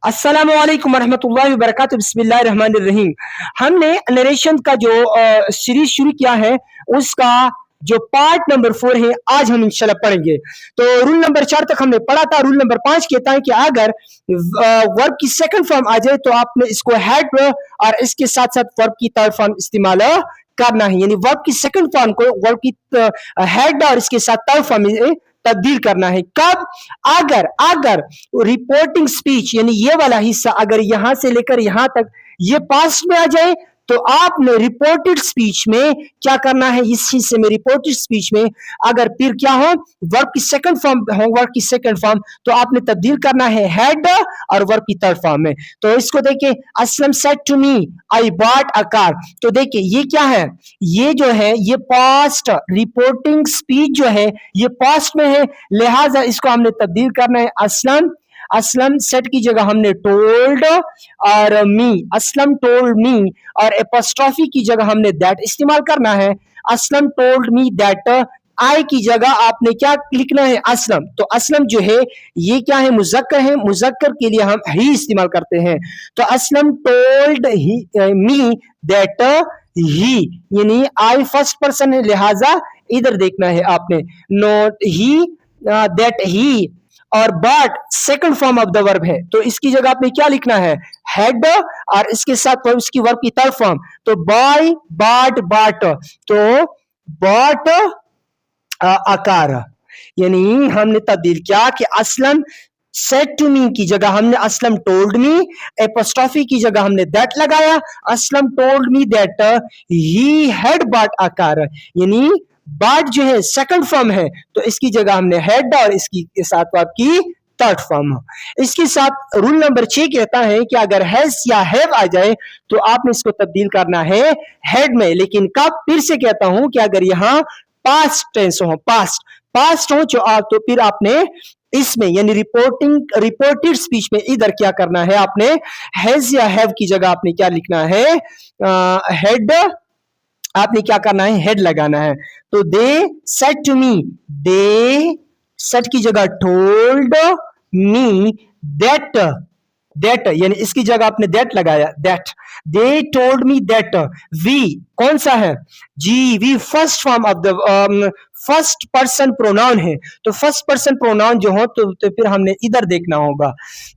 अस्सलामु अलैकुम वरहमतुल्लाहि वबरकातुहू बिस्मिल्लाहिर रहमानिर रहीम। हमने नरेशन का जो सीरीज शुरू किया है उसका जो पार्ट नंबर 4 है आज हम इंशाल्लाह पढ़ेंगे। तो रूल नंबर 4 तक हमने पढ़ा था। रूल नंबर 5 कहता है कि अगर वर्ब की सेकंड फॉर्म आ जाए तो आपने इसको हैड और इसके साथ साथ वर्ब की थर्ड फॉर्म इस्तेमाल करना है, यानी वर्ब की सेकंड फॉर्म को वर्ब की हैड और इसके साथ थर्ड फॉर्म में तब्दील करना है। कब? अगर अगर रिपोर्टिंग स्पीच यानी ये वाला हिस्सा अगर यहां से लेकर यहां तक ये पास्ट में आ जाए तो आपने रिपोर्टेड स्पीच में क्या करना है, इस हिस्से में रिपोर्टेड स्पीच में अगर फिर क्या हो वर्ब की सेकंड फॉर्म हो, वर्ब की सेकंड फॉर्म तो आपने तब्दील करना है हैड और वर्ब की थर्ड फॉर्म में। तो इसको देखिए, Aslam said to me I bought a car. तो देखिए ये क्या है, ये जो है ये पास्ट रिपोर्टिंग स्पीच जो है ये पास्ट में है, लिहाजा इसको हमने तब्दील करना है असलम। असलम सेट की जगह हमने टोल्ड और मी, असलम टोल्ड मी और एपोस्ट्रोफी की जगह हमने दैट इस्तेमाल करना है। असलम टोल्ड मी दैट, आई की जगह आपने क्या लिखना है असलम। तो असलम जो है ये क्या है, मुजक्कर है, मुजक्कर के लिए हम ही इस्तेमाल करते हैं। तो Aslam told me that he, यानी आई फर्स्ट पर्सन है, लिहाजा इधर देखना है आपने, नॉट ही दैट ही। और but second form of the verb है तो इसकी जगह आपने क्या लिखना है हैड और इसके साथ उसकी वर्ब की थर्ड फॉर्म, तो बाय बाट बाट, तो बॉट आकार, यानी हमने तब्दील किया कि असलम सेड टू मी की जगह हमने असलम टोल्ड मी, एपोस्ट्रोफी की जगह हमने दैट लगाया, Aslam told me that he had bought a car, यानी बाट जो है सेकंड फॉर्म है तो इसकी जगह हमने हैड और इसकी साथ आपकी थर्ड फॉर्म। इसके साथ रूल नंबर 6 कहता है कि अगर हैज या हैव आ जाए तो आपने इसको तब्दील करना है हैड में, लेकिन कब? फिर से कहता हूं कि अगर यहां पास्ट टेंस हो, पास्ट हो जो आप तो फिर आपने इसमें यानी रिपोर्टेड स्पीच में इधर क्या करना है, आपने हैज या हैव की जगह आपने क्या लिखना है हेड, आपने क्या करना है हेड लगाना है। तो they said to me, they said की जगह टोल्ड मी दैट, दैट यानी इसकी जगह आपने दैट लगाया, that they told me that. We कौन सा है जी, we first form of the first person pronoun है, तो फर्स्ट पर्सन प्रोनाउन जो हो तो फिर हमने इधर देखना होगा।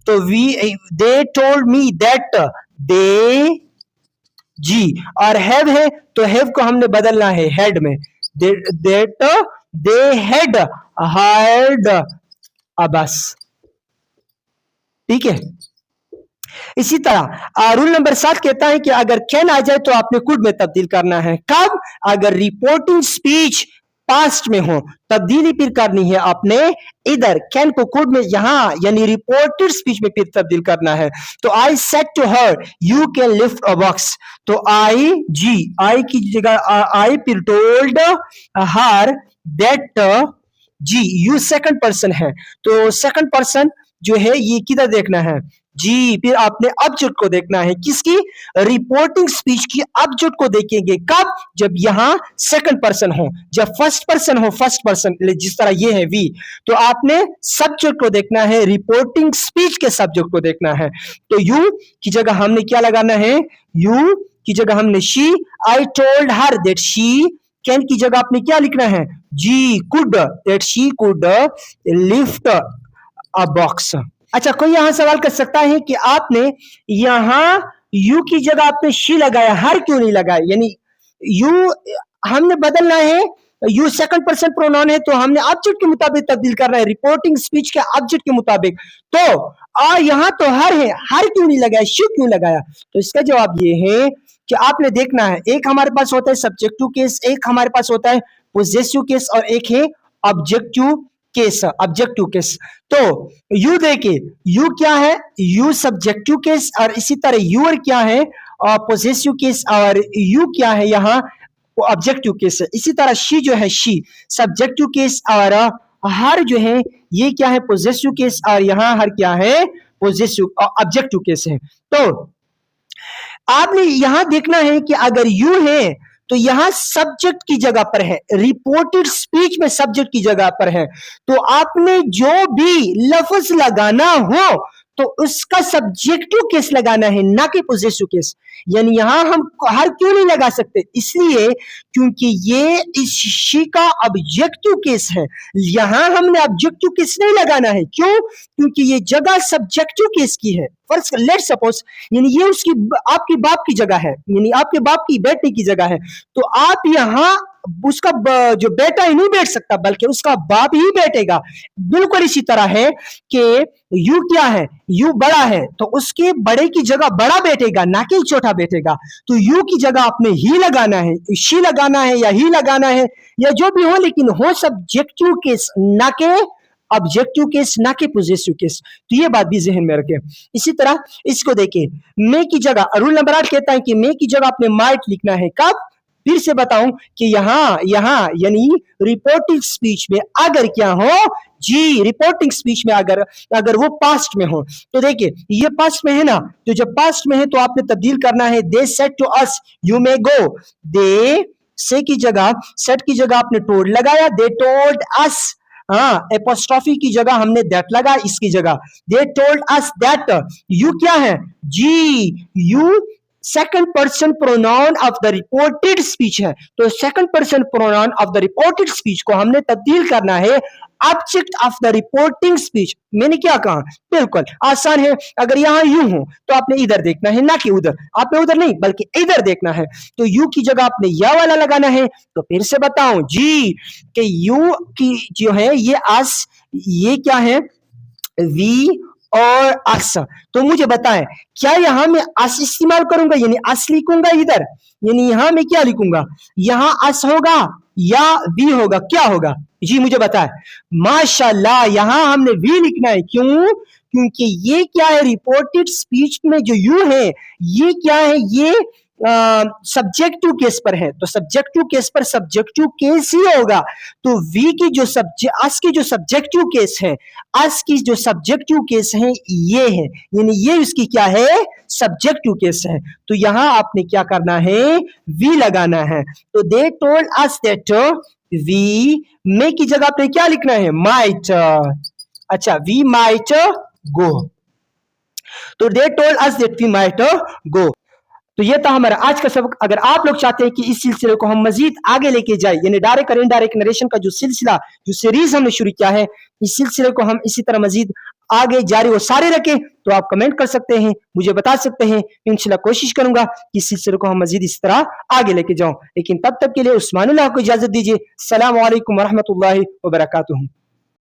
तो we they told me that they जी, और हैव है तो हैव को हमने बदलना है हेड में, दैट दे हैड हायर्ड, बस ठीक है। इसी तरह रूल नंबर 7 कहता है कि अगर कैन आ जाए तो आपने कुड में तब्दील करना है। कब? अगर रिपोर्टिंग स्पीच पास्ट में हो तब्दीली फिर करनी है आपने इधर कैन को कुड में यहां यानी रिपोर्टेड स्पीच में फिर तब्दील करना है। तो I said to her you can lift a box, तो आई जी, आई की जगह आई फिर टोल्ड हर दैट जी, यू सेकंड पर्सन है तो सेकंड पर्सन जो है ये किधर देखना है जी, फिर आपने ऑब्जेक्ट को देखना है, किसकी? रिपोर्टिंग स्पीच की ऑब्जेक्ट को देखेंगे कब? जब यहां सेकंड पर्सन हो, जब फर्स्ट पर्सन हो, फर्स्ट पर्सन जिस तरह ये है वी, तो आपने सब्जेक्ट को देखना है, रिपोर्टिंग स्पीच के सब्जेक्ट को देखना है। तो यू की जगह हमने क्या लगाना है, यू की जगह हमने she, I told her that she, can की जगह आपने क्या लिखना है जी, could, that she could lift a box. अच्छा, कोई यहां सवाल कर सकता है कि आपने यहां यू की जगह आपने शी लगाया, हर क्यों नहीं लगाया, यानी यू हमने बदलना है, यू सेकंड पर्सन प्रोनाउन है तो हमने ऑब्जेक्ट के मुताबिक तब्दील करना है, रिपोर्टिंग स्पीच के ऑब्जेक्ट के मुताबिक। तो यहां तो हर है, हर क्यों नहीं लगाया, शी क्यों लगाया? तो इसका जवाब ये है कि आपने देखना है, एक हमारे पास होता है सब्जेक्टिव केस, एक हमारे पास होता है पोजेसिव केस और एक है ऑब्जेक्टिव केस, ऑब्जेक्टिव केस। तो यू देखिए, यू क्या है, यू सब्जेक्टिव केस और इसी तरह यूर क्या है पोजेसिव केस और यू क्या है यहाँ ऑब्जेक्टिव केस है। इसी तरह शी जो है शी सब्जेक्टिव केस और हर जो है ये क्या है पोजेसिव केस और यहाँ हर क्या है पोजेसिव ऑब्जेक्टिव केस है। तो आपने यहां देखना है कि अगर यू है तो यहां सब्जेक्ट की जगह पर है, रिपोर्टेड स्पीच में सब्जेक्ट की जगह पर है, तो आपने जो भी लफ्ज लगाना हो तो उसका सब्जेक्टिव केस लगाना है, ना कि पोजेसिव केस। यानी यहां हम हर क्यों नहीं लगा सकते, इसलिए क्योंकि ये इस शी का ऑब्जेक्टिव केस है। यहां हमने ऑब्जेक्टिव केस नहीं लगाना है, क्यों? क्योंकि ये जगह सब्जेक्टिव केस की है। फर्स्ट लेट सपोज, यानी ये उसकी आपकी बाप की जगह है, यानी आपके बाप की बैठने की जगह है, तो आप यहां उसका जो बेटा ही नहीं बैठ सकता, बल्कि उसका बाप ही बैठेगा। बिल्कुल इसी तरह है कि यू क्या है, यू बड़ा है, तो उसके बड़े की जगह बड़ा बैठेगा, ना कि छोटा बैठेगा। तो यू की जगह आपने ही लगाना है, शी लगाना है या ही लगाना है, या जो भी हो, लेकिन हो सब्जेक्टिव केस, ना के ऑब्जेक्टिव केस, ना कि पोजेसिव केस। तो ये बात भी जहन में रखें। इसी तरह इसको देखिए, मे की जगह रूल नंबर 8 कहता है कि मे की जगह आपने माइट लिखना है। कब? फिर से बताऊं कि यहां यानी रिपोर्टिंग स्पीच में अगर क्या हो जी, रिपोर्टिंग स्पीच में अगर वो पास्ट में हो, तो देखिए ये पास्ट में है ना, तो जब पास्ट में है तो आपने तब्दील करना है। They said to us you may go. They say की जगह सेड की जगह आपने टोल्ड लगाया, दे टोल्ड अस। हाँ, एपोस्ट्रोफी की जगह हमने दैट लगा, इसकी जगह they told us that. You क्या है जी, you second person pronoun of the reported speech है, तो second person pronoun of the reported speech को हमने तब्दील करना है object of the reporting speech. मैंने क्या कहा, बिल्कुल आसान है। अगर यहां यू हो तो आपने इधर देखना है, ना कि उधर। आपने उधर नहीं बल्कि इधर देखना है, तो यू की जगह आपने या वाला लगाना है। तो फिर से बताऊं जी कि यू की जो है ये अस, ये क्या है वी और अस। तो मुझे बताएं, क्या यहां मैं अस इस्तेमाल करूंगा, यानी अस लिखूंगा इधर, यानी यहां मैं क्या लिखूंगा, यहां अस होगा या वी होगा, क्या होगा जी मुझे बताएं। माशाल्लाह, यहां हमने वी लिखना है। क्यों? क्योंकि ये क्या है, रिपोर्टेड स्पीच में जो यू है ये क्या है, ये सब्जेक्टिव केस पर है, तो सब्जेक्टिव केस पर सब्जेक्टिव केस ही होगा। तो वी की जो अस की जो सब्जेक्टिव केस है, अस की जो सब्जेक्टिव केस है ये है, यानी ये उसकी क्या है, सब्जेक्टिव केस है। तो यहां आपने क्या करना है, वी लगाना है। तो they told us that we, may की जगह पे क्या लिखना है, माइट। अच्छा, वी माइट गो। तो they told us that we might go. तो ये था हमारा आज का सबक। अगर आप लोग चाहते हैं कि इस सिलसिले को हम मजीद आगे लेके जाए, यानी डायरेक्ट और इनडायरेक्ट नरेशन का जो सिलसिला, जो सीरीज हमने शुरू किया है, इस सिलसिले को हम इसी तरह मजीद आगे जारी और सारे रखें, तो आप कमेंट कर सकते हैं, मुझे बता सकते हैं। इंशाल्लाह कोशिश करूंगा कि इस सिलसिले को हम मजीद इस तरह आगे लेके जाऊं। लेकिन तब तक के लिए उस्मानुल्लाह को इजाजत दीजिए। अस्सलामु अलैकुम वरहमतुल्लाहि वबरकातुहू।